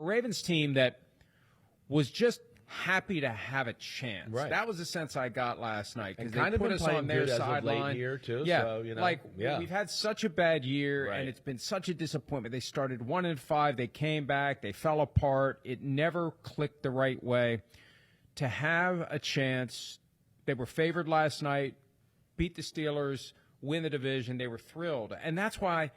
Ravens team that was just happy to have a chance. Right. That was the sense I got last night And because kind they of put been us playing on their good as of sideline late here too. Yeah, So, we've had such a bad year, Right. and it's been such a disappointment. They started 1-5, they came back, they fell apart. It never clicked the right way. To have a chance, they were favored last night, beat the Steelers, win the division. They were thrilled, and that's why.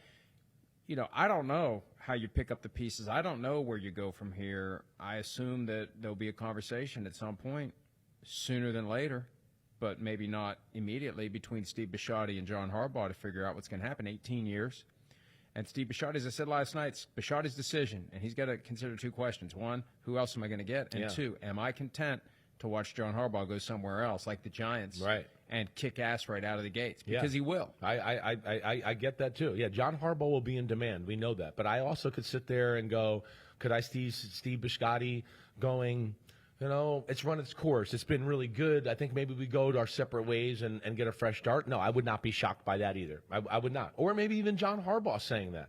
I don't know how you pick up the pieces. I don't know where you go from here. I assume that there'll be a conversation at some point, sooner than later, but maybe not immediately, between Steve Bisciotti and John Harbaugh to figure out what's going to happen. 18 years. And Steve Bisciotti, as I said last night, it's Bisciotti's decision, and he's got to consider two questions. One, who else am I going to get? And two, am I content to watch John Harbaugh go somewhere else, like the Giants, Right. and kick ass right out of the gates? Because he will. I get that too. Yeah, John Harbaugh will be in demand. We know that. But I also could sit there and go, could I see Steve Bisciotti going, it's run its course. It's been really good. I think maybe we go to our separate ways and get a fresh start. No, I would not be shocked by that either. I would not. Or maybe even John Harbaugh saying that,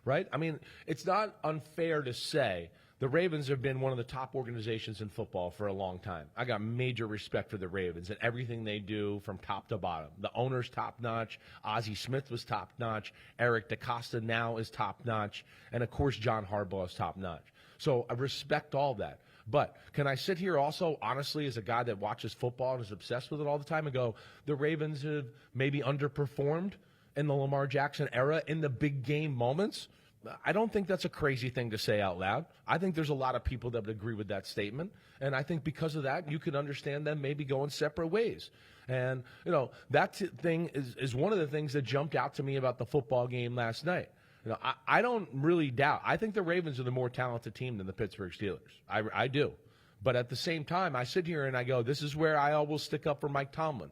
right? I mean, it's not unfair to say the Ravens have been one of the top organizations in football for a long time. I got major respect for the Ravens and everything they do from top to bottom. The owner's top-notch. Ozzie Smith was top-notch. Eric DaCosta now is top-notch. And, of course, John Harbaugh is top-notch. So I respect all that. But can I sit here also, honestly, as a guy that watches football and is obsessed with it all the time and go, the Ravens have maybe underperformed in the Lamar Jackson era in the big game moments? I don't think that's a crazy thing to say out loud. I think there's a lot of people that would agree with that statement. And I think because of that, you could understand them maybe going separate ways. And, that thing is one of the things that jumped out to me about the football game last night. I don't really doubt. I think the Ravens are the more talented team than the Pittsburgh Steelers. I do. But at the same time, I sit here and I go, this is where I always stick up for Mike Tomlin.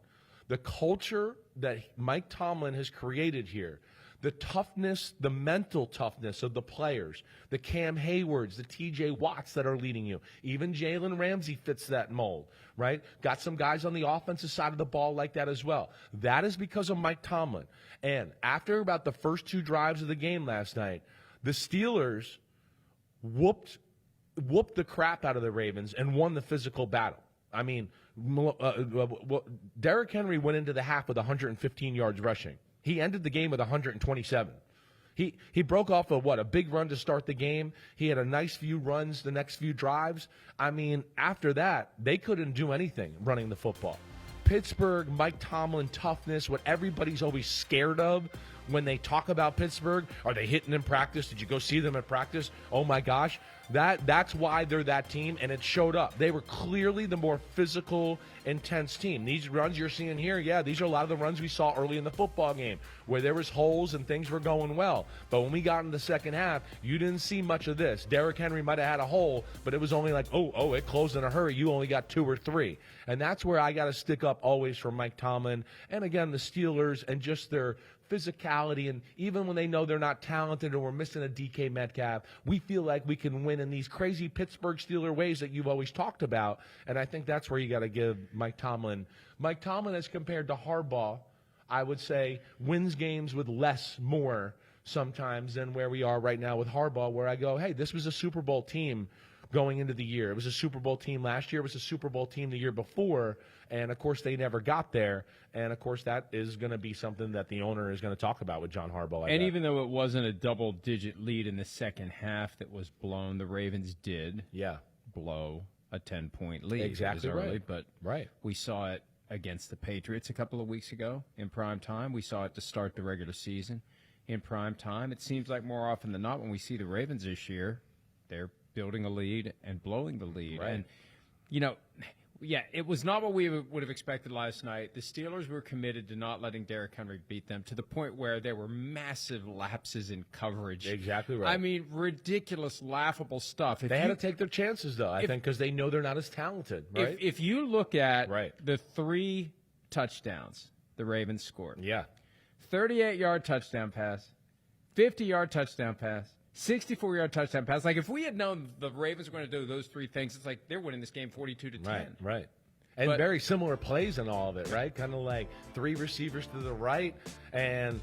The culture that Mike Tomlin has created here, the toughness, the mental toughness of the players, the Cam Haywards, the TJ Watts that are leading you. Even Jalen Ramsey fits that mold, right? Got some guys on the offensive side of the ball like that as well. That is because of Mike Tomlin. And after about the first two drives of the game last night, the Steelers whooped the crap out of the Ravens and won the physical battle. I mean, Derrick Henry went into the half with 115 yards rushing. He ended the game with 127. He broke off a big run to start the game. He had a nice few runs the next few drives. I mean, after that, they couldn't do anything running the football. Pittsburgh, Mike Tomlin, toughness, what everybody's always scared of when they talk about Pittsburgh. Are they hitting in practice? Did you go see them at practice? Oh, my gosh. That's why they're that team, and it showed up. They were clearly the more physical, intense team. These runs you're seeing here, these are a lot of the runs we saw early in the football game where there was holes and things were going well. But when we got in the second half, you didn't see much of this. Derrick Henry might have had a hole, but it was only like, it closed in a hurry. You only got 2 or 3. And that's where I got to stick up always for Mike Tomlin. And, again, the Steelers and just their physicality, and even when they know they're not talented or we're missing a DK Metcalf, we feel like we can win in these crazy Pittsburgh Steeler ways that you've always talked about, and I think that's where you got to give Mike Tomlin. Mike Tomlin, as compared to Harbaugh, I would say wins games with more sometimes than where we are right now with Harbaugh, where I go, hey, this was a Super Bowl team going into the year. It was a Super Bowl team last year. It was a Super Bowl team the year before. And, of course, they never got there. And, of course, that is going to be something that the owner is going to talk about with John Harbaugh. And even though it wasn't a double-digit lead in the second half that was blown, the Ravens did blow a 10-point lead. Exactly early, right. But we saw it against the Patriots a couple of weeks ago in prime time. We saw it to start the regular season in prime time. It seems like more often than not when we see the Ravens this year, they're building a lead and blowing the lead. Right. And, it was not what we would have expected last night. The Steelers were committed to not letting Derrick Henry beat them to the point where there were massive lapses in coverage. Exactly right. I mean, ridiculous, laughable stuff. They had to take their chances, though, I think, because they know they're not as talented, right? If you look at the 3 touchdowns the Ravens scored. 38-yard touchdown pass, 50-yard touchdown pass, 64-yard touchdown pass. Like, if we had known the Ravens were going to do those 3 things, it's like they're winning this game 42-10. Right. And very similar plays in all of it, right? Kind of like 3 receivers to the right and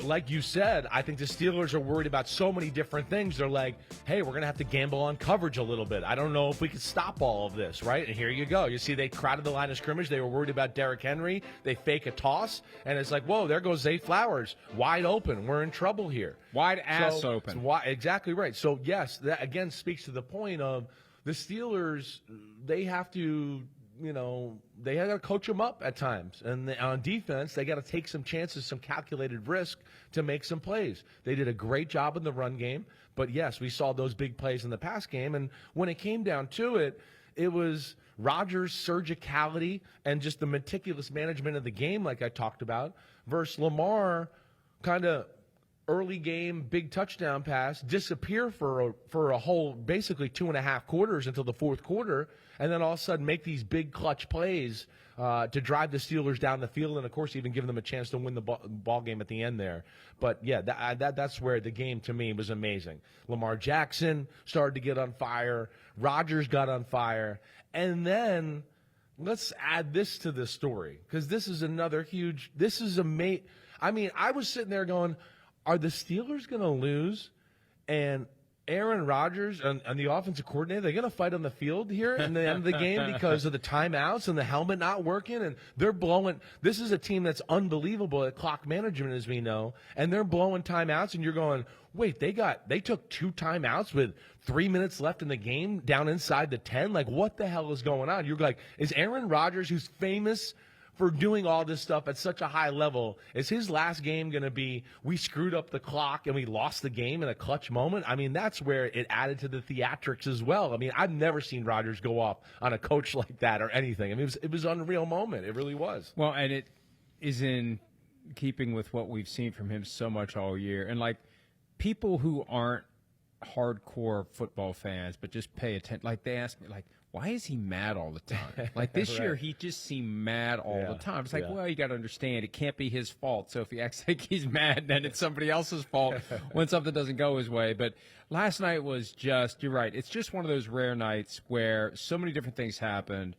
like you said, I think the Steelers are worried about so many different things. They're like, hey, we're going to have to gamble on coverage a little bit. I don't know if we can stop all of this, right? And here you go. You see, they crowded the line of scrimmage. They were worried about Derrick Henry. They fake a toss, and it's like, whoa, there goes Zay Flowers. Wide open. We're in trouble here. Wide ass open. Exactly right. So, yes, that again speaks to the point of the Steelers, they have to – they got to coach them up at times. And on defense, they got to take some chances, some calculated risk to make some plays. They did a great job in the run game. But, yes, we saw those big plays in the pass game. And when it came down to it, it was Rodgers' surgicality and just the meticulous management of the game, like I talked about, versus Lamar kind of early game, big touchdown pass, disappear for a whole basically 2.5 quarters until the fourth quarter, and then all of a sudden make these big clutch plays to drive the Steelers down the field, and of course even giving them a chance to win the ball game at the end there. But yeah, that's where the game to me was amazing. Lamar Jackson started to get on fire. Rodgers got on fire, and then let's add this to this story because this is another huge. This is amazing. I mean, I was sitting there going, are the Steelers going to lose and Aaron Rodgers and the offensive coordinator, they're going to fight on the field here in the end of the game because of the timeouts and the helmet not working? And they're blowing – this is a team that's unbelievable at clock management, as we know, and they're blowing timeouts, and you're going, wait, they took 2 timeouts with 3 minutes left in the game down inside the 10? Like, what the hell is going on? You're like, is Aaron Rodgers, who's famous – for doing all this stuff at such a high level, is his last game going to be we screwed up the clock and we lost the game in a clutch moment? I mean, that's where it added to the theatrics as well. I mean, I've never seen Rodgers go off on a coach like that or anything. I mean, it was an unreal moment. It really was. Well, and it is in keeping with what we've seen from him so much all year. And, like, people who aren't hardcore football fans but just pay attention, like, they ask me, like, why is he mad all the time? Like this right. year, he just seemed mad all the time. It's like, well, you got to understand, it can't be his fault. So if he acts like he's mad, then it's somebody else's fault when something doesn't go his way. But last night was just, you're right, it's just one of those rare nights where so many different things happened,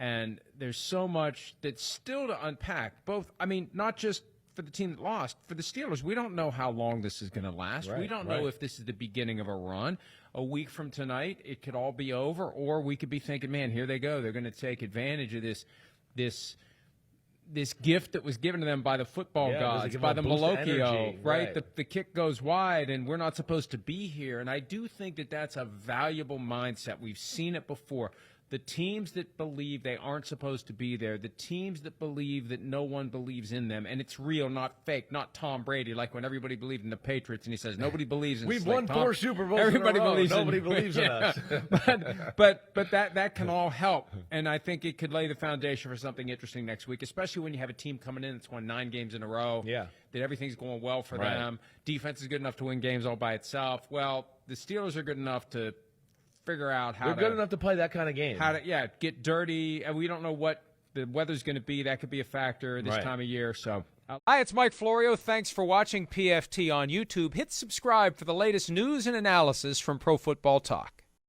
and there's so much that's still to unpack. Both, I mean, not just for the team that lost, for the Steelers, we don't know how long this is going to last. Right, we don't know if this is the beginning of a run. A week from tonight, it could all be over, or we could be thinking, man, here they go. They're going to take advantage of this gift that was given to them by the football gods, by the Malocchio, right? The kick goes wide, and we're not supposed to be here. And I do think that that's a valuable mindset. We've seen it before. The teams that believe they aren't supposed to be there, the teams that believe that no one believes in them, and it's real, not fake, not Tom Brady, like when everybody believed in the Patriots, and he says, nobody believes in us. We've won 4 Super Bowls everybody in a row. believes Nobody believes in us. but that can all help, and I think it could lay the foundation for something interesting next week, especially when you have a team coming in that's won 9 games in a row, that everything's going well for them. Defense is good enough to win games all by itself. Well, the Steelers are good enough to figure out how They're good enough to play that kind of game. How to get dirty, and we don't know what the weather's going to be. That could be a factor this time of year. So, hi, it's Mike Florio. Thanks for watching PFT on YouTube. Hit subscribe for the latest news and analysis from Pro Football Talk.